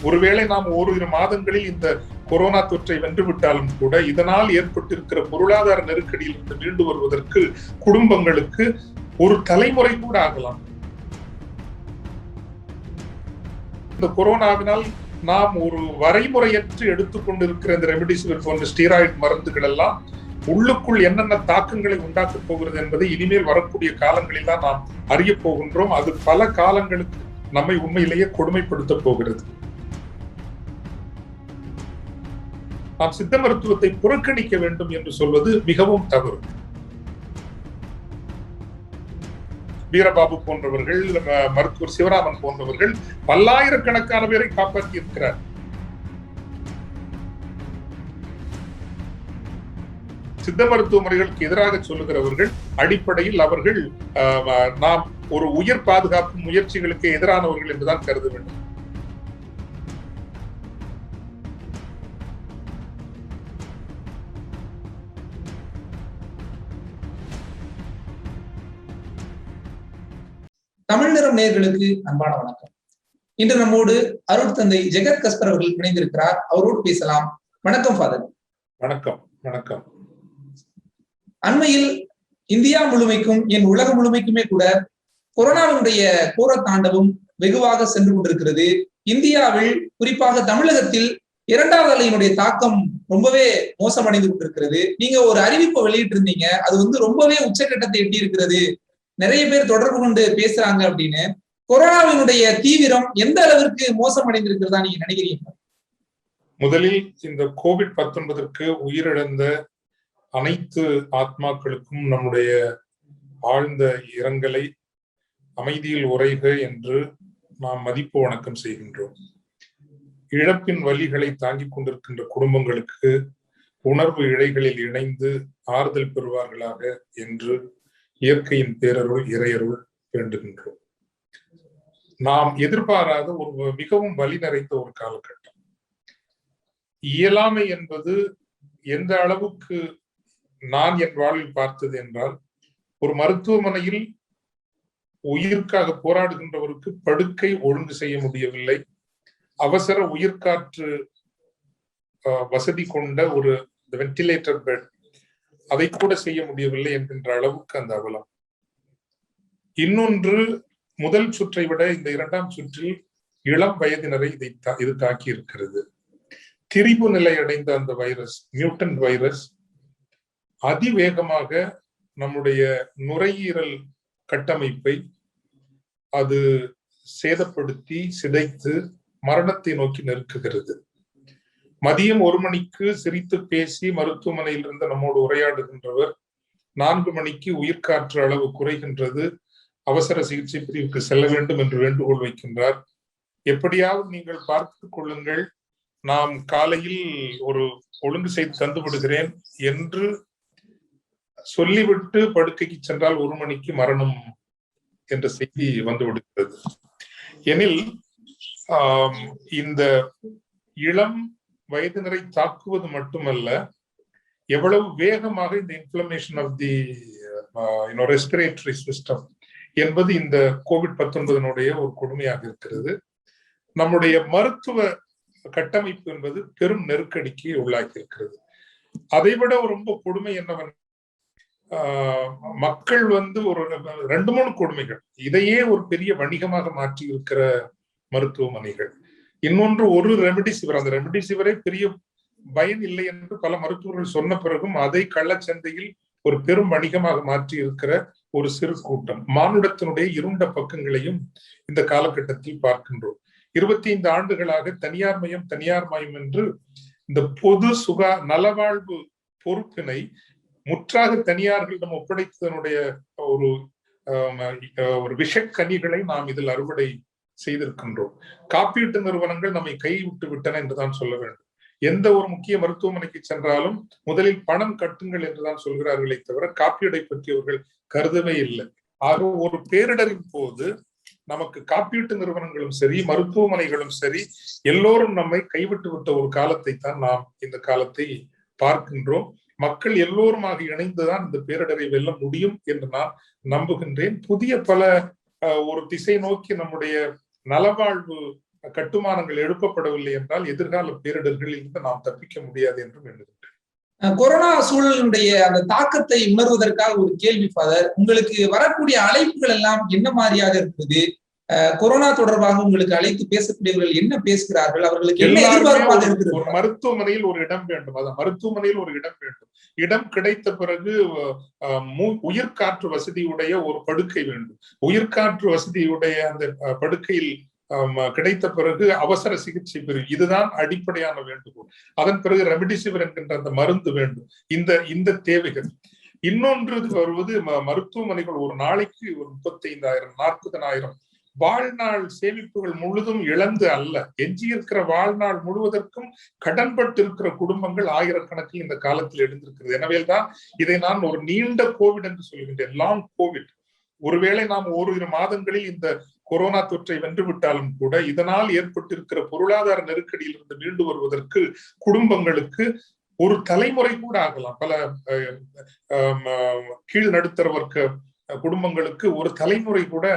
ஒருவேளை நாம் ஓரிரு மாதங்களில் இந்த கொரோனா தொற்றை வென்றுவிட்டாலும் கூட இதனால் ஏற்பட்டிருக்கிற பொருளாதார நெருக்கடியிலிருந்து மீண்டு வருவதற்கு குடும்பங்களுக்கு ஒரு தலைமுறை கூட ஆகலாம். இந்த கொரோனாவினால் நாம் ஒரு வரைமுறையற்று எடுத்துக்கொண்டிருக்கிற இந்த ரெம்டெசிவிர் போன்ற ஸ்டீராய்டு மருந்துகள் எல்லாம் உள்ளுக்குள் என்னென்ன தாக்கங்களை உண்டாக்கப் போகிறது என்பதை இனிமேல் வரக்கூடிய காலங்களில் தான் நாம் அறிய போகின்றோம். அது பல காலங்களுக்கு நம்மை உண்மையிலேயே கொடுமைப்படுத்த போகிறது. நாம் சித்த மருத்துவத்தை புறக்கணிக்க வேண்டும் என்று சொல்வது மிகவும் தவறு. வீரபாபு போன்றவர்கள், மருத்துவர் சிவராமன் போன்றவர்கள் பல்லாயிரக்கணக்கான பேரை காப்பாற்றி இருக்கிறார். சித்த மருத்துவ முறைகளுக்கு எதிராக சொல்லுகிறவர்கள் அடிப்படையில் அவர்கள் நாம் ஒரு உயிர் பாதுகாப்பு முயற்சிகளுக்கு எதிரானவர்கள் என்றுதான் கருத வேண்டும். தமிழ் நிறம் நேயர்களுக்கு அன்பான வணக்கம். இன்று நம்மோடு அருட்தந்தை ஜெகத் கஸ்பர் அவர்கள் இணைந்திருக்கிறார். அவரோடு பேசலாம். வணக்கம் ஃபாதர். வணக்கம். வணக்கம். அண்மையில் இந்தியா முழுமைக்கும் என் உலகம் முழுமைக்குமே கூட கொரோனாவினுடைய கோர தாண்டவம் வெகுவாக சென்று கொண்டிருக்கிறது. இந்தியாவில் குறிப்பாக தமிழகத்தில் இரண்டாவது அலையினுடைய தாக்கம் ரொம்பவே மோசமடைந்து கொண்டிருக்கிறது. நீங்க ஒரு அறிவிப்பை வெளியிட்டு இருந்தீங்க, அது ரொம்பவே உச்சக்கட்டத்தை எட்டி இருக்கிறது, நிறைய பேர் தொடர்பு கொண்டு பேசுறாங்க அப்படின்னு. கொரோனாவினுடைய தீவிரம் எந்த அளவிற்கு மோசமடைந்திருக்கிறதா நீங்க நினைக்கிறீங்க? முதலில் இந்த கோவிட்-19 உயிரிழந்த அனைத்து ஆத்மாக்களுக்கும் நம்முடைய ஆழ்ந்த இரங்கலை அமைதியில் உரைக என்று நாம் மதிப்பு வணக்கம் செய்கின்றோம். இழப்பின் வலிகளை தாங்கிக் கொண்டிருக்கின்ற குடும்பங்களுக்கு உணர்வு இழைகளில் இணைந்து ஆறுதல் பெறுவார்களாக என்று இயற்கையின் பேரருள் இறையருள் வேண்டுகின்றோம். நாம் எதிர்பாராத ஒரு மிகவும் வலி நிறைந்த ஒரு காலகட்டம். இயலாமை என்பது எந்த அளவுக்கு நான் என் வாழ்வில் பார்த்தது என்றால், ஒரு மருத்துவமனையில் உயிர்க்காக போராடுகின்றவருக்கு படுக்கை ஒழுங்கு செய்ய முடியவில்லை, அவசர உயிர்காற்று வசதி கொண்ட ஒரு வென்டிலேட்டர் பெட் அதை கூட செய்ய முடியவில்லை என்கின்ற அளவுக்கு அந்த அவலம். இன்னொன்று, முதல் சுற்றை விட இந்த இரண்டாம் சுற்றில் இளம் வயதினரை இது தாக்கி இருக்கிறது. திரிபு நிலை அடைந்த அந்த வைரஸ், மியூட்டன்ட் வைரஸ், அதிவேகமாக நம்முடைய நுரையீரல் கட்டமைப்பை அது சேதப்படுத்தி சிதைத்து மரணத்தை நோக்கி நெருக்குகிறது. மதியம் 1 மணிக்கு சிரித்து பேசி மருத்துவமனையில் இருந்து நம்மோடு உரையாடுகின்றவர் 4 மணிக்கு உயிர்காற்று அளவு குறைகின்றது, அவசர சிகிச்சை பிரிவுக்கு செல்ல வேண்டும் என்று வேண்டுகோள் வைக்கின்றார். எப்படியாவது நீங்கள் பார்த்துக் கொள்ளுங்கள், நாம் காலையில் ஒரு ஒழுங்கு செய்து தந்து விடுகிறேன் என்று சொல்லிவிட்டு படுக்கைக்கு சென்றால் 1 மணிக்கு மரணம் என்ற செய்தி வந்து விடுகிறது. எனில் இந்த இளம் வயதினரை தாக்குவது மட்டுமல்ல, எவ்வளவு வேகமாக இந்த inflammation of the respiratory system என்பது இந்த கோவிட்-19 ஒரு கொடுமையாக இருக்கிறது. நம்முடைய மருத்துவ கட்டமைப்பு என்பது பெரும் நெருக்கடிக்கு உள்ளாக்கி இருக்கிறது. அதைவிட ரொம்ப கொடுமை என்னவென்றால், மக்கள் ஒரு 2-3 கொடுமைகள். இதையே ஒரு பெரிய வணிகமாக மாற்றி இருக்கிற மருத்துவமனைகள். இன்னொன்று, ஒரு ரெம்டெசிவிர், அந்த ரெம்டெசிவிரை பெரிய பயன் இல்லை என்று பல மருத்துவர்கள் சொன்ன பிறகும் அதை கள்ளச்சந்தையில் ஒரு பெரும் வணிகமாக மாற்றி இருக்கிற ஒரு சிறு கூட்டம். மானுடத்தினுடைய இருண்ட பக்கங்களையும் இந்த காலகட்டத்தில் பார்க்கின்றோம். 25 ஆண்டுகளாக தனியார் மயம் என்று இந்த பொது நலவாழ்வு பொறுப்பினை முற்றாக தனியார்களிடம் ஒப்படைத்ததனுடைய ஒரு விஷக்கனிகளை நாம் இதில் அறுவடை செய்திருக்கின்றோம். காப்பீட்டு நிறுவனங்கள் நம்மை கைவிட்டு விட்டன என்றுதான் சொல்ல வேண்டும். எந்த ஒரு முக்கிய மருத்துவமனைக்கு சென்றாலும் முதலில் பணம் கட்டுங்கள் என்றுதான் சொல்கிறார்களே தவிர காப்பீடை பற்றி அவர்கள் கருதவே இல்லை. ஆக ஒரு பேரிடரின் போது நமக்கு காப்பீட்டு நிறுவனங்களும் சரி, மருத்துவமனைகளும் சரி, எல்லோரும் நம்மை கைவிட்டு விட்ட ஒரு காலத்தை தான் நாம் இந்த காலத்தை பார்க்கின்றோம். மக்கள் எல்லோருமாக இணைந்துதான் இந்த பேரிடரை வெல்ல முடியும் என்று நான் நம்புகின்றேன். புதிய பல ஒரு திசை நோக்கி நம்முடைய நலவாழ்வு கட்டுமானங்கள் எழுப்பப்படவில்லை என்றால் எதிர்கால பேரிடர்களில் இருந்து நாம் தப்பிக்க முடியாது என்றும் எண்ணுகின்றேன். கொரோனா சூழலுடைய அந்த தாக்கத்தை உணர்வதற்காக ஒரு கேள்வி ஃபாதர், உங்களுக்கு வரக்கூடிய அழைப்புகள் எல்லாம் என்ன மாதிரியாக இருக்குது? கொரோனா தொடர்பாக உங்களுக்கு அழைத்து பேசக்கூடியவர்கள் என்ன பேசுகிறார்கள்? அவர்களுக்கு என்ன எதிர்பார்ப்பாக இருக்கிறது? ஒரு மருத்துவமனையில் ஒரு இடம் வேண்டும், அதான் மருத்துவமனையில் ஒரு இடம் வேண்டும். இடம் கிடைத்த பிறகு உயிர்காற்று வசதியுடைய ஒரு படுக்கை வேண்டும். உயிர்காற்று வசதியுடைய அந்த படுக்கையில் கிடைத்த பிறகு அவசர சிகிச்சை பெறும். இதுதான் அடிப்படையான வேண்டுகோள். அதன் பிறகு ரெம்டெசிவிர் என்கின்ற அந்த மருந்து வேண்டும். இந்த தேவைகள். இன்னொன்று வருவது மருத்துவமனைகள் ஒரு நாளைக்கு ஒரு 35,000 40,000 வாழ்நாள் சேமிப்புகள் முழுதும் இழந்து அல்ல, எஞ்சியிருக்கிற வாழ்நாள் முழுவதற்கும் கடன்பட்டு இருக்கிற குடும்பங்கள் ஆயிரக்கணக்கில் இந்த காலத்தில் எழுந்திருக்கிறது. எனவே தான் இதை நான் ஒரு நீண்ட கோவிட் என்று சொல்கின்றேன், லாங் கோவிட். ஒருவேளை நாம் ஓரிரு மாதங்களில் இந்த கொரோனா தொற்றை வென்றுவிட்டாலும் கூட இதனால் ஏற்பட்டிருக்கிற பொருளாதார நெருக்கடியில் இருந்து மீண்டு வருவதற்கு குடும்பங்களுக்கு ஒரு தலைமுறை கூட ஆகலாம். பல கீழ் நடுத்தர வர்க்க குடும்பங்களுக்கு ஒரு தலைமுறை கூட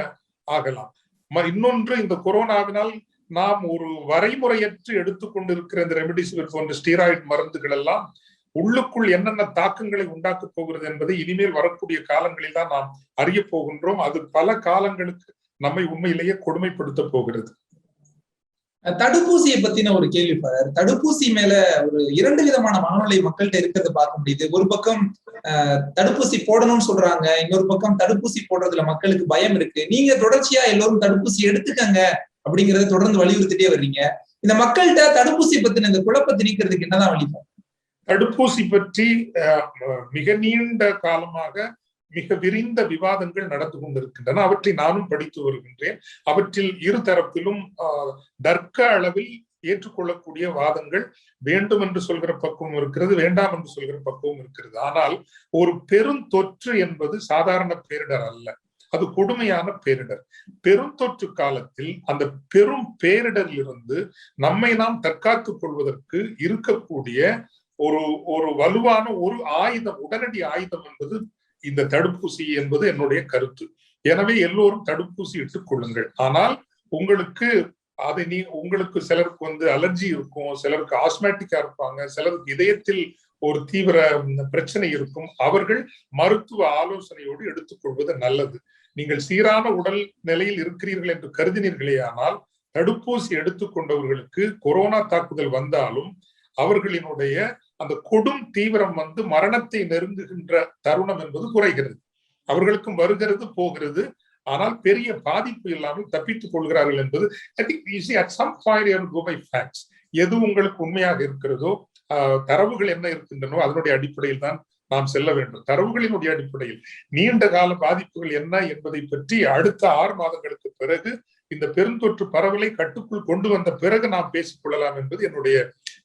ஆகலாம். இன்னொன்று, இந்த கொரோனாவினால் நாம் ஒரு வரைமுறையற்று எடுத்துக்கொண்டிருக்கிற இந்த ரெம்டெசிவிர் போன்ற ஸ்டீராய்டு மருந்துகள் எல்லாம் உள்ளுக்குள் என்னென்ன தாக்கங்களை உண்டாக்க போகிறது என்பதை இனிமேல் வரக்கூடிய காலங்களில் தான் நாம் அறிய போகின்றோம். அது பல காலங்களுக்கு நம்மை உண்மையிலேயே கொடுமைப்படுத்த போகிறது. தடுப்பூசியை பத்தின ஒரு கேள்வி பாரு. தடுப்பூசி மேல ஒரு 2 விதமான மனநிலை மக்கள்கிட்ட இருக்கிறத பார்க்க முடியுது. ஒரு பக்கம் தடுப்பூசி போடணும்னு சொல்றாங்க, இன்னொரு பக்கம் தடுப்பூசி போடுறதுல மக்களுக்கு பயம் இருக்கு. நீங்க தொடர்ச்சியா எல்லோரும் தடுப்பூசி எடுத்துக்கங்க அப்படிங்கறத தொடர்ந்து வலியுறுத்திட்டே வர்றீங்க. இந்த மக்கள்கிட்ட தடுப்பூசி பத்தின இந்த குழப்பத்தை நீக்கிறதுக்கு என்னதான் வழி? தடுப்பூசி பற்றி மிக நீண்ட காலமாக மிக விரிந்த விவாதங்கள் நடந்து கொண்டிருக்கின்றன. அவற்றை நானும் படித்து வருகின்றேன். அவற்றில் இரு தரப்பிலும் தர்க்க அளவில் ஏற்றுக்கொள்ளக்கூடிய வாதங்கள் வேண்டும் என்று சொல்கிற பக்குவம் இருக்கிறது, வேண்டாம் என்று சொல்கிற பக்குவம் இருக்கிறது. ஆனால் ஒரு பெருந்தொற்று என்பது சாதாரண பேரிடர் அல்ல, அது கொடுமையான பேரிடர். பெருந்தொற்று காலத்தில் அந்த பெரும் பேரிடரில் இருந்து நம்மை நாம் தற்காத்துக் கொள்வதற்கு இருக்கக்கூடிய ஒரு வலுவான ஒரு ஆயுதம், உடனடி ஆயுதம் என்பது இந்த தடுப்பூசி என்பது என்னுடைய கருத்து. எனவே எல்லோரும் தடுப்பூசி இட்டுக் கொள்ளுங்கள். ஆனால் உங்களுக்கு சிலருக்கு அலர்ஜி இருக்கும், சிலருக்கு ஆஸ்மேட்டிக்கா இருப்பாங்க, சிலருக்கு இதயத்தில் ஒரு தீவிர பிரச்சனை இருக்கும். அவர்கள் மருத்துவ ஆலோசனையோடு எடுத்துக்கொள்வது நல்லது. நீங்கள் சீரான உடல் நிலையில் இருக்கிறீர்கள் என்று கருதினீர்களே ஆனால் தடுப்பூசி எடுத்துக்கொண்டவர்களுக்கு கொரோனா தாக்குதல் வந்தாலும் அவர்களினுடைய அந்த கொடும் தீவிரம் மரணத்தை நெருங்குகின்ற தருணம் என்பது குறைகிறது. அவர்களுக்கும் வருகிறது போகிறது, ஆனால் பெரிய பாதிப்பு இல்லாமல் தப்பித்துக் கொள்கிறார்கள் என்பது எது உங்களுக்கு உண்மையாக இருக்கிறதோ, தரவுகள் என்ன இருக்கின்றனோ அதனுடைய அடிப்படையில் தான் நாம் செல்ல வேண்டும். தரவுகளினுடைய அடிப்படையில் நீண்ட கால பாதிப்புகள் என்ன என்பதை பற்றி அடுத்த 6 மாதங்களுக்கு பிறகு இந்த பெருந்தொற்று பரவலை கட்டுக்குள் கொண்டு வந்த பிறகு நாம் பேசிக் கொள்ளலாம் என்பது என்னுடைய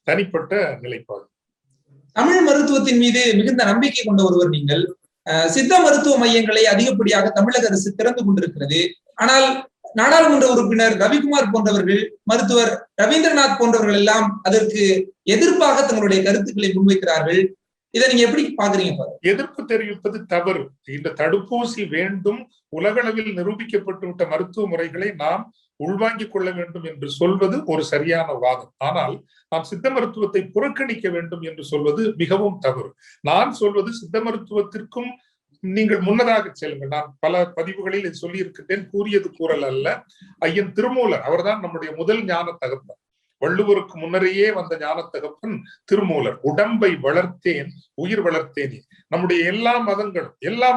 தனிப்பட்ட நிலைப்பாடு. தமிழ் மருத்துவத்தின் மீது மிகுந்த நம்பிக்கை கொண்ட ஒருவர் நீங்கள். சித்த மருத்துவ மையங்களை அதிகப்படியாக தமிழக அரசு திறந்து கொண்டிருக்கிறது. ஆனால் நாடாளுமன்ற உறுப்பினர் ரவிக்குமார் போன்றவர்கள், மருத்துவர் ரவீந்திரநாத் போன்றவர்கள் எல்லாம் அதற்கு எதிர்ப்பாக தங்களுடைய கருத்துக்களை முன்வைக்கிறார்கள். இதை நீங்க எப்படி பாக்குறீங்க? எதிர்ப்பு தெரிவிப்பது தவறு. இந்த தடுப்பூசி வேண்டும், உலகளவில் நிரூபிக்கப்பட்டு விட்ட மருத்துவ முறைகளை நாம் உள்வாங்கிக் கொள்ள வேண்டும் என்று சொல்வது ஒரு சரியான வாதம். ஆனால் நாம் சித்த மருத்துவத்தை புறக்கணிக்க வேண்டும் என்று சொல்வது மிகவும் தவறு. நான் சொல்வது சித்த மருத்துவத்திற்கும் நீங்கள் முன்னதாக செல்லுங்கள். நான் பல பதிவுகளில் சொல்லி இருக்கின்றேன், கூறியது கூறல் அல்ல. ஐயன் திருமூலர் அவர்தான் நம்முடைய முதல் ஞான தகப்பன். வள்ளுவருக்கு முன்னரையே வந்த ஞான தகப்பன் திருமூலர். உடம்பை வளர்த்தேன் உயிர் வளர்த்தேனே. நம்முடைய எல்லா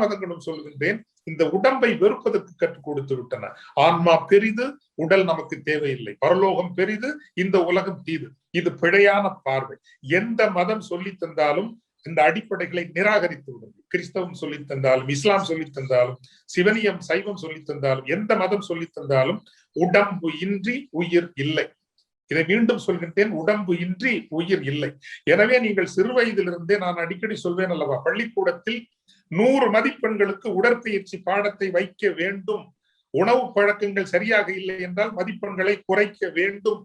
மதங்களும் சொல்கின்றேன், இந்த உடம்பை வெறுப்பதற்கு கற்றுக் கொடுத்து விட்டன. ஆன்மா பெரிது, உடல் நமக்கு தேவையில்லை. பரலோகம் பெரிது, இந்த உலகம் தீது. இது பிழையான பார்வை. எந்த மதம் சொல்லி தந்தாலும் இந்த அடிப்படைகளை நிராகரித்து விடுங்கள். கிறிஸ்தவம் சொல்லி தந்தாலும், இஸ்லாம் சொல்லி தந்தாலும், சிவனியம் சைவம் சொல்லி தந்தாலும், எந்த மதம் சொல்லி தந்தாலும் உடம்பு இன்றி உயிர் இல்லை. இதை மீண்டும் சொல்கின்றேன், உடம்பு இன்றி உயிர் இல்லை. எனவே நீங்கள் சிறு வயதிலிருந்தே, நான் அடிக்கடி சொல்வேன் அல்லவா, பள்ளிக்கூடத்தில் 100 மதிப்பெண்களுக்கு உடற்பயிற்சி பாடத்தை வைக்க வேண்டும். உணவு பழக்கங்கள் சரியாக இல்லை என்றால் மதிப்பெண்களை குறைக்க வேண்டும்.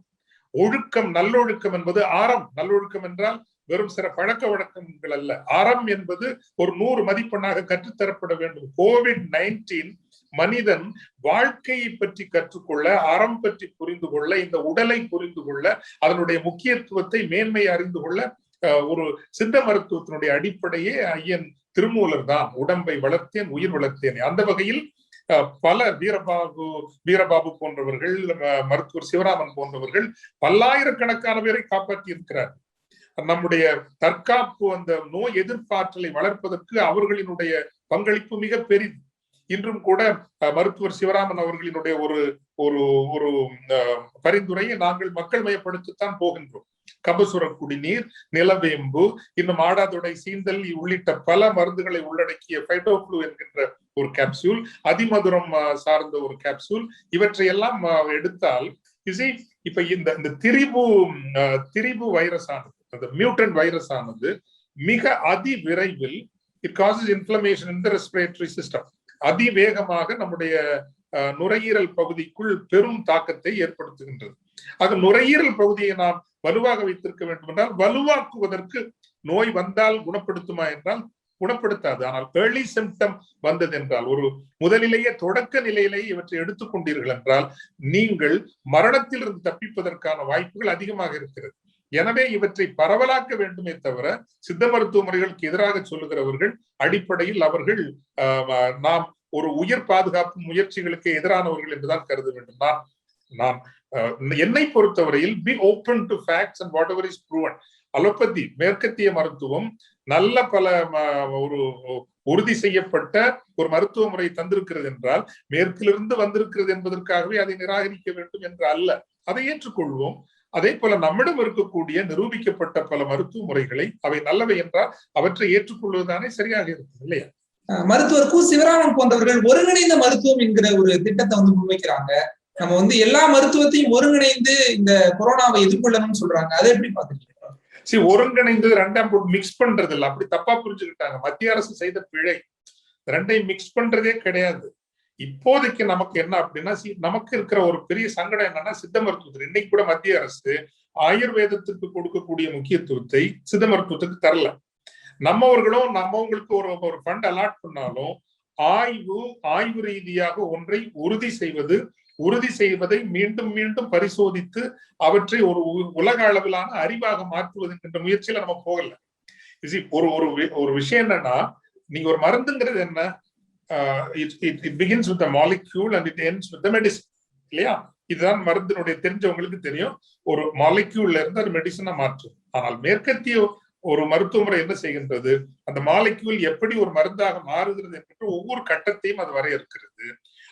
ஒழுக்கம், நல்லொழுக்கம் என்பது ஆரம். நல்லொழுக்கம் என்றால் வெறும் சில பழக்க வழக்கங்கள் அல்ல. அறம் என்பது ஒரு 100 மதிப்பெண்ணாக கற்றுத்தரப்பட வேண்டும். COVID-19 மனிதன் வாழ்க்கையை பற்றி கற்றுக்கொள்ள, அறம் பற்றி புரிந்து கொள்ள, இந்த உடலை புரிந்து கொள்ள, அதனுடைய முக்கியத்துவத்தை மேன்மையை அறிந்து கொள்ள ஒரு சித்த மருத்துவத்தினுடைய அடிப்படையே ஐயன் திருமூலர் தான். உடம்பை வளர்த்தேன் உயிர் வளர்த்தேன். அந்த வகையில் பல வீரபாபு போன்றவர்கள், மருத்துவர் சிவராமன் போன்றவர்கள் பல்லாயிரக்கணக்கான பேரை காப்பாற்றி இருக்கிறார். நம்முடைய தற்காப்பு, அந்த நோய் எதிர்ப்பாற்றலை வளர்ப்பதற்கு அவர்களினுடைய பங்களிப்பு மிக பெரிது. இன்றும் கூட மருத்துவர் சிவராமன் அவர்களினுடைய ஒரு ஒரு ஒரு பரிந்துரையை நாங்கள் மக்கள் மயப்படுத்தத்தான் போகின்றோம். கபசுர குடிநீர், நிலவேம்பு, இன்னும் ஆடாதொடை, சீந்தல் உள்ளிட்ட பல மருந்துகளை உள்ளடக்கிய ஃபைட்டோஃப்ளூ என்கின்ற ஒரு கேப்சூல், அதிமதுரம் சார்ந்த ஒரு கேப்சூல், இவற்றையெல்லாம் எடுத்தால் இப்ப இந்த திரிபு வைரஸ் ஆனது, அந்த மியூட்டன்ட் வைரஸ் ஆனது மிக அதிவிரைவில் it causes inflammation in the respiratory system. அதிவேகமாக நம்முடைய நுரையீரல் பகுதிக்குள் பெரும் தாக்கத்தை ஏற்படுத்துகின்றது. ஆக நுரையீரல் பகுதியை நாம் வலுவாக வைத்திருக்க வேண்டும் என்றால், வலுவாக்குவதற்கு நோய் வந்தால் குணப்படுத்துமா என்றால் குணப்படுத்தாது. ஆனால் ஏர்லி சிம்டம் வந்தது என்றால், ஒரு முதலிலேயே தொடக்க நிலையிலேயே இவற்றை எடுத்துக்கொண்டீர்கள் என்றால் நீங்கள் மரணத்தில் இருந்து தப்பிப்பதற்கான வாய்ப்புகள் அதிகமாக இருக்கிறது. எனவே இவற்றை பரவலாக்க வேண்டுமே தவிர சித்த மருத்துவ முறைகளுக்கு எதிராக சொல்லுகிறவர்கள் அடிப்படையில் அவர்கள் நாம் ஒரு உயிர் பாதுகாப்பு முயற்சிகளுக்கு எதிரானவர்கள் என்றுதான் கருத வேண்டும். நான் என்னை பொறுத்தவரையில் be open to facts and what ever is proven. Allopathy, மேற்கத்திய மருத்துவம் நல்ல பல ஒரு உறுதி செய்யப்பட்ட ஒரு மருத்துவ முறை தந்திருக்கிறது என்றால், மேற்கிலிருந்து வந்திருக்கிறது என்பதற்காகவே அதை நிராகரிக்க வேண்டும் என்று அல்ல, அதை ஏற்றுக்கொள்வோம். அதே போல நம்மிடம் இருக்கக்கூடிய நிரூபிக்கப்பட்ட பல மருத்துவ முறைகளை அவை நல்லவை என்றால் அவற்றை ஏற்றுக்கொள்வதுதானே சரியாக இருக்கும், இல்லையா? மருத்துவர் கு. சிவராமன் போன்றவர்கள் ஒருங்கிணைந்த மருத்துவம் என்கிற ஒரு திட்டத்தை முன்வைக்கிறாங்க. நம்ம எல்லா மருத்துவத்தையும் ஒருங்கிணைந்து இந்த கொரோனாவை எதிர்கொள்ளணும்னு சொல்றாங்க. அதை எப்படி பாக்குறீங்க? ஒருங்கிணைந்து ரெண்டாம் போட்டு மிக்ஸ் பண்றது இல்ல, அப்படி தப்பா புரிஞ்சுக்கிட்டாங்க. மத்திய அரசு செய்த பிழை. ரெண்டையும் மிக்ஸ் பண்றதே கிடையாது. இப்போதைக்கு நமக்கு என்ன அப்படின்னா, நமக்கு இருக்கிற ஒரு பெரிய சங்கடம் என்னன்னா, சித்த மருத்துவத்தில் இன்னைக்கு கூட மத்திய அரசு ஆயுர்வேதத்துக்கு கொடுக்கக்கூடிய முக்கியத்துவத்தை சித்த மருத்துவத்துக்கு தரல. நம்மவங்களுக்கு ஒரு ஃபண்ட் அலாட் பண்ணாலும் ஆய்வு ரீதியாக ஒன்றை உறுதி செய்வதை மீண்டும் மீண்டும் பரிசோதித்து அவற்றை ஒரு உலக அளவிலான அறிவாக மாற்றுவது என்ற முயற்சியில நம்ம போகல. ஒரு விஷயம் என்னன்னா, நீங்க ஒரு மருந்துங்கிறது என்ன, it begins with the molecule and it ends with the medicine, இல்லையா? இதுதான் மருந்தினுடைய தெரிஞ்சவங்களுக்கு தெரியும். ஒரு மாலிக்யூல்ல இருந்து அது மெடிசனா மாற்றும். ஆனால் மேற்கத்திய ஒரு மருத்துவ முறை என்ன செய்கின்றது, அந்த மாலிக்யூல் எப்படி ஒரு மருந்தாக மாறுகிறது என்று ஒவ்வொரு கட்டத்தையும் அது வரையறுக்கிறது.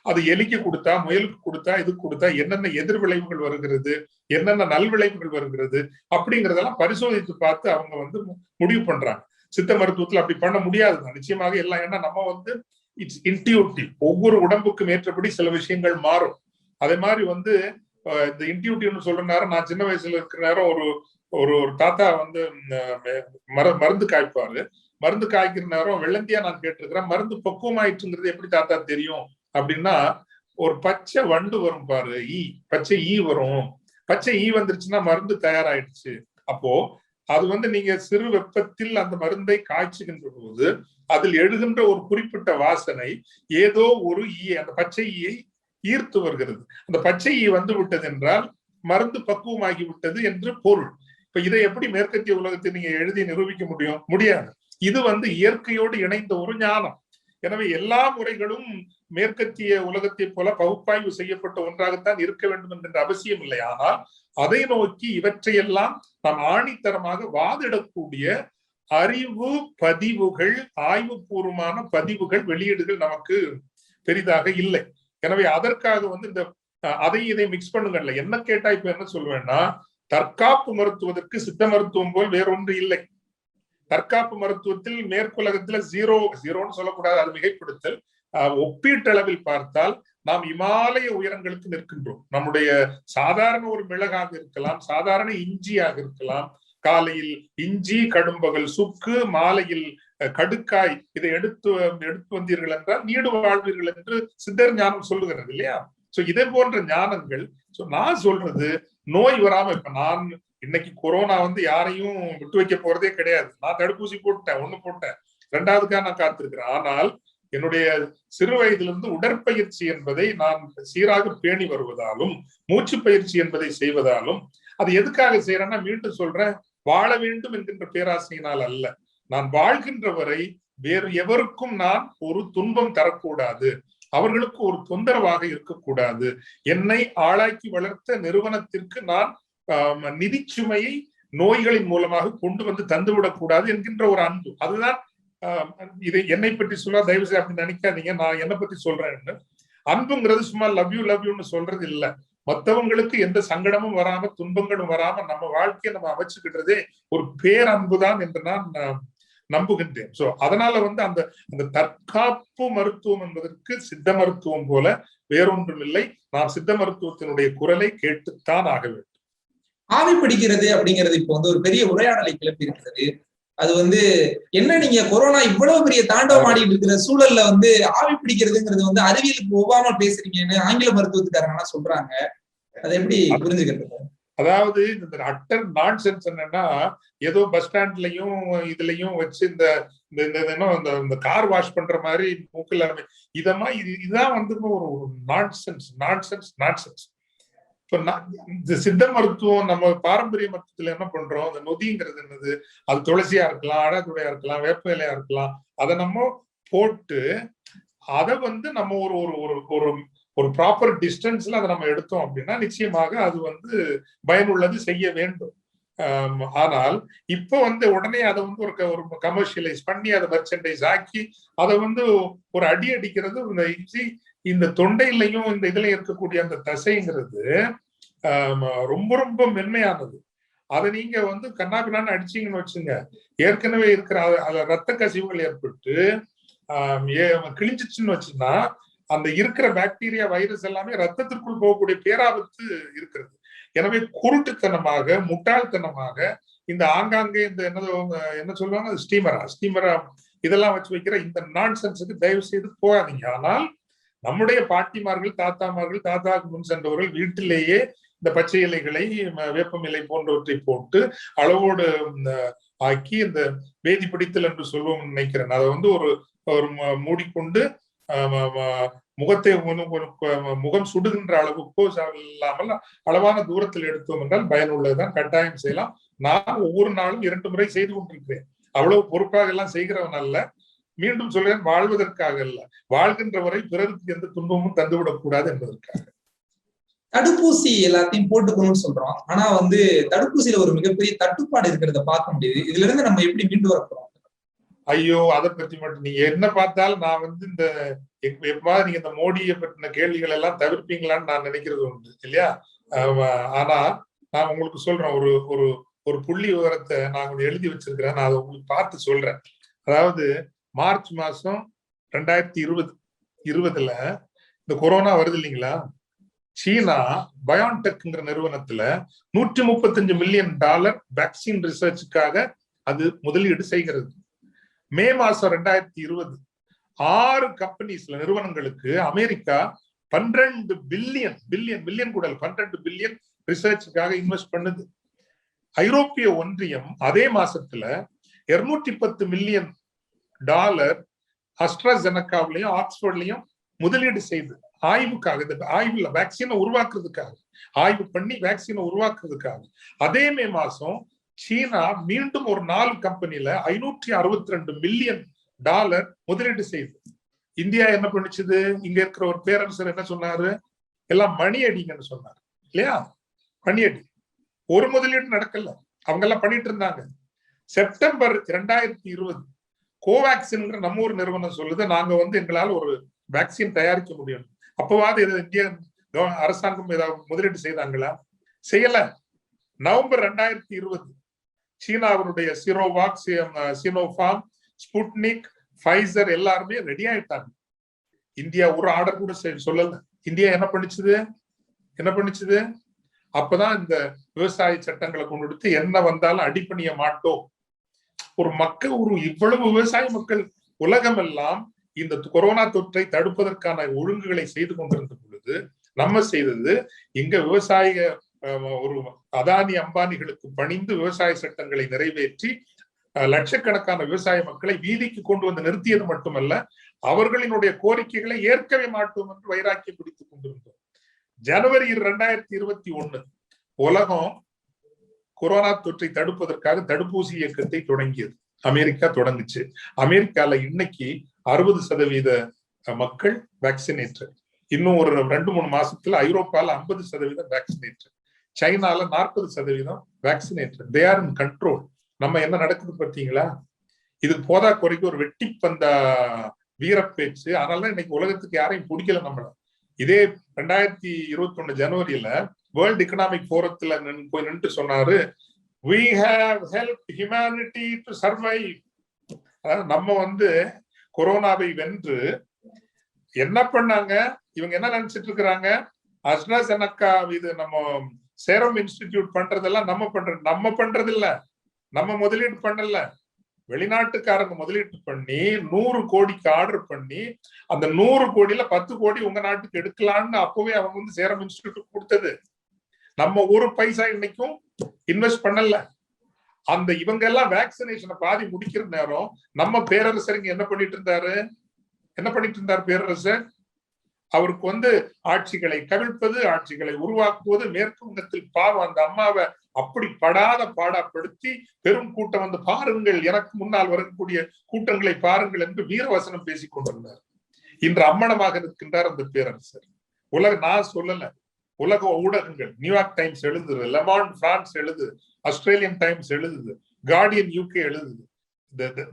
அது எலிக்கு கொடுத்தா, முயலுக்கு கொடுத்தா, இது கொடுத்தா என்னென்ன எதிர்விளைவுகள் வருகிறது, என்னென்ன நல்விளைவுகள் வருகிறது அப்படிங்கறதெல்லாம் பரிசோதித்து பார்த்து அவங்க முடிவு பண்றாங்க. சித்த மருத்துவத்துல அப்படி பண்ண முடியாதுதான் நிச்சயமாக எல்லாம். ஏன்னா நம்ம இட்ஸ் இன்டியூட்டிவ். ஒவ்வொரு உடம்புக்கும் ஏற்றபடி சில விஷயங்கள் மாறும். அதே மாதிரி இந்த இன்டியூட்டிவ்னு சொல்ற நேரம், நான் சின்ன வயசுல இருக்கிற நேரம் ஒரு தாத்தா மருந்து காய்ப்பாரு. மருந்து காய்க்கிற நேரம் வெள்ளந்தியா நான் கேட்டிருக்கிறேன், மருந்து பக்குவமாயிட்டுங்கிறது எப்படி தாத்தா தெரியும் அப்படின்னா, ஒரு பச்சை வண்டு வரும் பாரு, பச்சை ஈ வரும். பச்சை ஈ வந்துருச்சுன்னா மருந்து தயாராயிடுச்சு. அப்போ அது நீங்க சிறு வெப்பத்தில் அந்த மருந்தை காய்ச்சுகின்ற போது அதில் எழுகின்ற ஒரு குறிப்பிட்ட வாசனை ஏதோ ஒரு அந்த பச்சை ஈயை ஈர்த்து வருகிறது. அந்த பச்சை ஈ வந்து விட்டது என்றால் மருந்து பக்குவமாகி விட்டது என்று பொருள். இப்ப இதை எப்படி மேற்கத்திய உலகத்தை நீங்க எழுதி நிரூபிக்க முடியாது. இது இயற்கையோடு இணைந்த ஒரு ஞானம். எனவே எல்லா முறைகளும் மேற்கத்திய உலகத்தை போல பகுப்பாய்வு செய்யப்பட்ட ஒன்றாகத்தான் இருக்க வேண்டும் என்கின்ற அவசியம் இல்லை. ஆனால் அதை நோக்கி இவற்றையெல்லாம் நாம் ஆணித்தரமாக வாதிடக்கூடிய அறிவு பதிவுகள், ஆய்வுபூர்வமான பதிவுகள், வெளியீடுகள் நமக்கு பெரிதாக இல்லை. எனவே அதற்காக இந்த இதை மிக்ஸ் பண்ணுங்கல்ல. என்ன கேட்டா இப்ப என்ன சொல்லுவேன்னா, தற்காப்பு மருத்துவதற்கு சித்த மருத்துவம் போல் வேறொன்று இல்லை. தற்காப்பு மருத்துவத்தில் மேற்குலகத்துல ஜீரோன்னு சொல்லக்கூடாது, அது மிகைப்படுத்தல். ஒப்பீட்டளவில் பார்த்தால் நாம் இமாலய உயரங்களுக்கு நிற்கின்றோம். நம்முடைய சாதாரண ஒரு மிளகாக இருக்கலாம், சாதாரண இஞ்சியாக இருக்கலாம். காலையில் இஞ்சி, கடும்பகல் சுக்கு, மாலையில் கடுக்காய், இதை எடுத்து வந்தீர்கள் என்றால் நீடு வாழ்வீர்கள் என்று சித்தர் ஞானம் சொல்லுகிறது, இல்லையா? சோ இதே போன்ற ஞானங்கள். நான் சொல்றது நோய் வராம, இப்ப நான் இன்னைக்கு கொரோனா யாரையும் விட்டு வைக்க போறதே கிடையாது. நான் தடுப்பூசி போட்டேன், 1 போட்டேன், 2வதுக்காக நான் காத்திருக்கிறேன். ஆனால் என்னுடைய சிறு வயதிலிருந்து உடற்பயிற்சி என்பதை நான் சீராக பேணி வருவதாலும், மூச்சு பயிற்சி என்பதை செய்வதாலும், அது எதுக்காக செய்யறேன்னா, மீண்டும் சொல்றேன், வாழ வேண்டும் என்கின்ற பேராசையினால் அல்ல. நான் வாழ்கின்ற வரை வேறு எவருக்கும் நான் ஒரு துன்பம் தரக்கூடாது, அவர்களுக்கு ஒரு தொந்தரவாக இருக்கக்கூடாது, என்னை ஆளாக்கி வளர்த்த நிறுவனத்திற்கு நான் நிதி சுமையை நோய்களின் மூலமாக கொண்டு வந்து தந்துவிடக் கூடாது என்கின்ற ஒரு அன்பு. அதுதான் இதை என்னை பற்றி சொல்ல தயவு செய்து அப்படி நினைக்காதீங்க, நான் என்னை பத்தி சொல்றேன்னு. அன்புங்கிறது சும்மா லவ் யூன்னு சொல்றது இல்ல. மற்றவங்களுக்கு எந்த சங்கடமும் வராம, துன்பங்களும் வராம நம்ம வாழ்க்கையை நம்ம அமைச்சுக்கிட்டதே ஒரு பேரன்புதான் என்று நான் நம்புகின்றேன். சோ அதனால அந்த அந்த தற்காப்பு மருத்துவம் என்பதற்கு சித்த மருத்துவம் போல வேறொன்றும் இல்லை. நான் சித்த மருத்துவத்தினுடைய குரலை கேட்டுத்தான் ஆக வேண்டும். ஆவி பிடிக்கிறது அப்படிங்கிறது இப்போ ஒரு பெரிய உரையாடலை கிளப்பி இருக்கிறது. அது என்ன, நீங்க கொரோனா இவ்வளவு பெரிய தாண்டவம் ஆடிட்டு இருக்கிற சூழல்ல ஆவி பிடிக்கிறதுங்கிறது அறிவியலுக்கு ஒவ்வாமல் பேசுறீங்கன்னு ஆங்கில மருத்துவத்துக்காரங்க எல்லாம் சொல்றாங்க. அதை எப்படி புரிஞ்சுக்கிறது? அதாவது இந்த அட்டர் நான்சென்ஸ் என்னன்னா, ஏதோ பஸ் ஸ்டாண்ட்லயும் இதுலயும் வச்சு இந்த கார் வாஷ் பண்ற மாதிரி மூக்குல இதுதான் ஒரு நான்சென்ஸ். இப்ப இந்த சித்த மருத்துவம், நம்ம பாரம்பரிய மருத்துவத்துல என்ன பண்றோம், அந்த நொதிங்கிறது என்னது, அது துளசியா இருக்கலாம், அழகுடையா இருக்கலாம், வேப்ப இலையா இருக்கலாம், அதை நம்ம போட்டு அதை நம்ம ஒரு ப்ராப்பர் டிஸ்டன்ஸ்ல அதை நம்ம எடுத்தோம் அப்படின்னா நிச்சயமாக அது பயனுள்ளது செய்ய வேண்டும். ஆனால் இப்போ உடனே அதை ஒரு கமர்ஷியலைஸ் பண்ணி அதை மெர்ச்சன்டைஸ் ஆக்கி அதை ஒரு அடி அடிக்கிறது. இந்த தொண்டையிலையும் இந்த இதுல இருக்கக்கூடிய அந்த தசைங்கிறது ரொம்ப ரொம்ப மென்மையானது. அதை நீங்க கண்ணாபின்னான்னு அடிச்சீங்கன்னு வச்சுங்க, ஏற்கனவே இருக்கிற ரத்த கசிவுகள் ஏற்பட்டு கிழிஞ்சிச்சுன்னு வச்சுன்னா அந்த இருக்கிற பாக்டீரியா, வைரஸ் எல்லாமே ரத்தத்திற்குள் போகக்கூடிய பேராபத்து இருக்கிறது. எனவே குருட்டுத்தனமாக, முட்டாள்தனமாக இந்த ஆங்காங்கே இந்த என்ன சொல்லுவாங்க, ஸ்டீமரா இதெல்லாம் வச்சு வைக்கிற இந்த நான்சென்ஸுக்கு தயவு செய்து போகாதீங்க. ஆனால் நம்முடைய பாட்டிமார்கள், தாத்தாவுக்கு முன் சென்றவர்கள் வீட்டிலேயே இந்த பச்சை இலைகளை, வேப்பம் இலை போன்றவற்றை போட்டு அளவோடு ஆக்கி இந்த வேதி பிடித்தல் என்று சொல்லுவோம் நினைக்கிறேன். அதை ஒரு மூடிக்கொண்டு முகத்தை முகம் சுடுகின்ற அளவுக்கோ இல்லாமல் அளவான தூரத்தில் எடுத்தோம் என்றால் பயனுள்ளதுதான், கட்டாயம் செய்யலாம். நான் ஒவ்வொரு நாளும் 2 முறை செய்து கொண்டிருக்கிறேன். அவ்வளவு பொறுப்பாக எல்லாம் செய்கிறவன் அல்ல. மீண்டும் சொல்றேன், வாழ்வதற்காக அல்ல, வாழ்கின்ற வரை பிறருக்கு எந்த துன்பமும் தந்துவிடக் கூடாது என்பதற்காக. தடுப்பூசி எல்லாத்தையும் போட்டுக்கணும்னு சொல்றோம். ஆனா தடுப்பூசியில ஒரு மிகப்பெரிய தட்டுப்பாடு இருக்கிறத பார்க்க முடியுது. இதுல இருந்து நம்ம எப்படி மீண்டு வரப்போறோம்? ஐயோ, அதை பற்றி மட்டும் நீங்க என்ன பார்த்தாலும் நான் இந்த எப்பவாது நீங்க இந்த மோடியை பற்றின கேள்விகள் எல்லாம் தவிர்ப்பீங்களான்னு நான் நினைக்கிறது உண்டு இல்லையா? ஆனா நான் உங்களுக்கு சொல்றேன், ஒரு புள்ளி விவரத்தை நான் எழுதி வச்சிருக்கிறேன், நான் அதை உங்களுக்கு பார்த்து சொல்றேன். அதாவது மார்ச் மாசம் 2020 இந்த கொரோனா வருது இல்லைங்களா, சீனா பயோன்டெக்ங்கிற நிறுவனத்துல $135 மில்லியன் வேக்சின் ரிசர்ச்சுக்காக அது முதலீடு செய்கிறது. மே மாசம் 2020 6 கம்பெனிஸ்ல, நிறுவனங்களுக்கு அமெரிக்கா 12 பில்லியன் கூட 12 பில்லியன் ரிசர்ச்சுக்காக இன்வெஸ்ட் பண்ணுது. ஐரோப்பிய ஒன்றியம் அதே மாசத்துல $210 மில்லியன் அஸ்ட்ராசெனக்காவிலையும் ஆக்ஸ்போர்ட்லயும் முதலீடு செய்து ஆய்வுக்காக, இந்த ஆய்வுல வேக்சினை உருவாக்குறதுக்காக, ஆய்வு பண்ணி வேக்சினை உருவாக்குறதுக்காக. அதே மே மாசம் சீனா மீண்டும் ஒரு 4 கம்பெனில $562 மில்லியன் முதலீடு செய்து. இந்தியா என்ன பண்ணிச்சுது? இங்க இருக்கிற ஒரு பேரரசர் என்ன சொன்னாரு, எல்லாம் மணி அடிங்கன்னு சொன்னாரு இல்லையா? மணி அடி. ஒரு முதலீடு நடக்கல, அவங்க எல்லாம் பண்ணிட்டு இருந்தாங்க. செப்டம்பர் 2020 கோவேக்சின் நம்ம ஊர் நிறுவனம் சொல்லுது, நாங்க எங்களால ஒரு வேக்சின் தயாரிக்க முடியும். அப்பவாது இந்திய அரசாங்கம் ஏதாவது முதலீடு செய்தாங்களா? செய்யல. நவம்பர் 2020 சீனாவுடைய சிரோவாக், சினோஃபார்ம், ஸ்புட்னிக், ஃபைசர் எல்லாருமே ரெடி ஆயிட்டாங்க. இந்தியா ஒரு ஆர்டர் கூட சொல்லல. இந்தியா என்ன பண்ணிச்சுது? அப்பதான் இந்த விவசாய சட்டங்களை கொண்டு எடுத்து என்ன வந்தாலும் அடிப்பணிய மாட்டோம். ஒரு இவ்வளவு விவசாய மக்கள் உலகம் எல்லாம் இந்த கொரோனா தொற்றை தடுப்பதற்கான ஒழுங்குகளை செய்து கொண்டிருந்த பொழுது நம்ம செய்தது, இங்க விவசாய ஒரு அதானி அம்பானிகளுக்கு பணிந்து விவசாய சட்டங்களை நிறைவேற்றி லட்சக்கணக்கான விவசாய மக்களை வீதிக்கு கொண்டு வந்து நிறுத்தியது மட்டுமல்ல, அவர்களினுடைய கோரிக்கைகளை ஏற்கவே மாட்டோம் என்று வைராக்கியம் பிடித்துக் கொண்டிருந்தோம். ஜனவரி 2021 உலகம் கொரோனா தொற்றை தடுப்பதற்காக தடுப்பூசி இயக்கத்தை தொடங்கியது. அமெரிக்கா தொடங்குச்சு. அமெரிக்கால இன்னைக்கு 60% மக்கள் வேக்சினேட்டர். இன்னும் ஒரு 2-3 மாசத்துல ஐரோப்பால 50% வேக்சினேட்டர். சைனால 40% vaccinated. They are in control. நம்ம என்ன நடக்குது பார்த்தீங்களா? இது போதா குறைக்கு ஒரு வெட்டி பந்த வீரப்பேச்சு. அதனாலதான் இன்னைக்கு உலகத்துக்கு யாரையும் பிடிக்கல நம்மள. இதே 2021 ஜனவரியில வேர்ல்ட் எக்கனாமிக் போரத்துல போய் நின்று சொன்னாரு, we have helped humanity to survive. நம்ம கொரோனாவை வென்று என்ன பண்ணாங்க? இவங்க என்ன நினைச்சிட்டு இருக்கிறாங்க? அஸ்ட்ராசெனக்கா இது நம்ம சேரம் இன்ஸ்டிடியூட் பண்றதெல்லாம் நம்ம பண்றது இல்ல, நம்ம முதலீடு பண்ணல, வெளிநாட்டுக்காரங்க முதலீட்டு பண்ணி 100 கோடிக்கு ஆர்டர் பண்ணி அந்த 100 கோடியில 10 கோடி உங்க நாட்டுக்கு எடுக்கலாம்னு அப்பவே அவங்க சேரம் இன்ஸ்டிடியூட் கொடுத்தது. நம்ம ஒரு பைசா இன்னைக்கும் இன்வெஸ்ட் பண்ணல. அந்த இவங்க எல்லாம் வேக்சினேஷனை பாதி முடிக்கிற நேரம் நம்ம பேரரசருங்க என்ன பண்ணிட்டு இருந்தார் பேரரசர்? அவருக்கு ஆட்சிகளை கவிழ்ப்பது, ஆட்சிகளை உருவாக்குவது, மேற்கு வங்கத்தில் பாவம் அந்த அம்மாவை அப்படி படாத பாடாப்படுத்தி பெரும் கூட்டம் பாருங்கள், எனக்கு முன்னால் வரக்கூடிய கூட்டங்களை பாருங்கள் என்று வீரவசனம் பேசிக் கொண்டிருந்தார். இன்று அம்மனமாக இருக்கின்றார் அந்த பேரரசர். நான் சொல்லல, உலக ஊடகங்கள், நியூயார்க் டைம்ஸ் எழுதுது, லெமாண்ட் பிரான்ஸ் எழுதுது, ஆஸ்திரேலியன் டைம்ஸ் எழுதுது, கார்டியன் யூகே எழுதுது,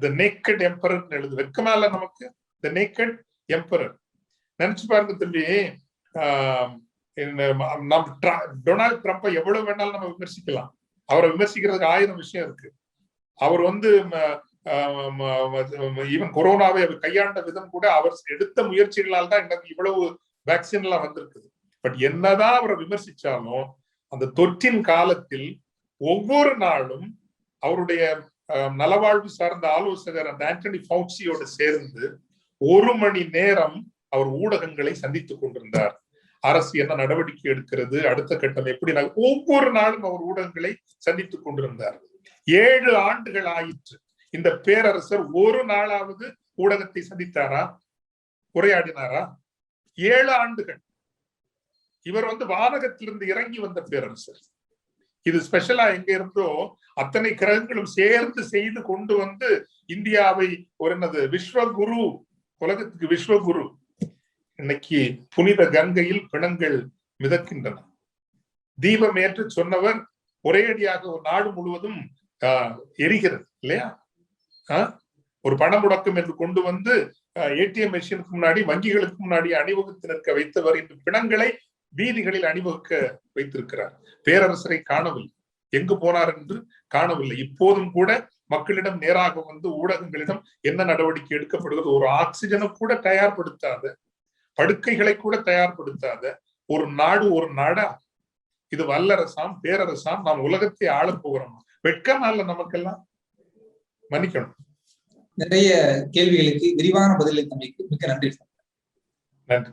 தி நேக்கட் எம்பரர் எழுதுது. வெக்கமா இல்ல நமக்கு? The naked emperor. நினைச்சு பாருங்க தம்பி, டொனால்ட் ட்ரம்ப்பை எவ்வளவு வேணாலும் நம்ம விமர்சிக்கலாம். அவரை விமர்சிக்கிறதுக்கு 1000 விஷயம் இருக்கு. அவர் ஈவன் கொரோனாவை அவர் கையாண்ட விதம் கூட அவர் எடுத்த முயற்சிகளால் தான் இன்னைக்கு இவ்வளவு வேக்சின் எல்லாம் வந்திருக்குது. பட் என்னதான் அவரை விமர்சிச்சாலும் அந்த தொற்றின் காலத்தில் ஒவ்வொரு நாளும் அவருடைய நலவாழ்வு சார்ந்த ஆலோசகர் அந்த ஆண்டனி ஃபவுச்சியோடு சேர்ந்து 1 மணி நேரம் அவர் ஊடகங்களை சந்தித்துக் கொண்டிருந்தார். அரசு என்ன நடவடிக்கை எடுக்கிறது, அடுத்த கட்டம் எப்படி, ஒவ்வொரு நாளும் அவர் ஊடகங்களை சந்தித்துக் கொண்டிருந்தார். 7 ஆண்டுகள் ஆயிற்று. இந்த பேரரசர் ஒரு நாளாவது ஊடகத்தை சந்தித்தாரா, உரையாடினாரா? 7 ஆண்டுகள். இவர் வானகத்திலிருந்து இறங்கி வந்த பேரரசர். இது ஸ்பெஷலா எங்க இருந்தோ அத்தனை கிரகங்களும் சேர்ந்து செய்து கொண்டு இந்தியாவை விஸ்வகுரு, உலகத்துக்கு விஸ்வகுரு. இன்னைக்கு புனித கங்கையில் பிணங்கள் மிதக்கின்றன. தீபம் ஏற்று சொன்னவர் ஒரேடியாக ஒரு நாடு முழுவதும் எரிகிறது இல்லையா? ஒரு பண முடக்கம் என்று கொண்டு ஏடிஎம் மெஷினுக்கு முன்னாடி, வங்கிகளுக்கு முன்னாடி அணிவகுத்து நிற்க வைத்தவர் இன்று பிணங்களை வீதிகளில் அணிவகுக்க வைத்திருக்கிறார். பேரரசரை காணவில்லை, எங்கு போனார் என்று காணவில்லை. இப்போதும் கூட மக்களிடம் நேராக ஊடகங்களிடம் என்ன நடவடிக்கை எடுக்கப்படுகிறது? ஒரு ஆக்சிஜனை கூட தயார்படுத்தாத, படுக்கைகளை கூட தயார்படுத்தாத ஒரு நாடு, ஒரு நாடா இது? வல்லரசாம், பேரரசாம், நாம் உலகத்தை ஆள போகிறோம். வெட்கமா இல்ல நமக்கெல்லாம்? மன்னிக்கணும். நிறைய கேள்விகளுக்கு விரிவான பதிலளித்தமைக்கு மிக்க நன்றி. நன்றி.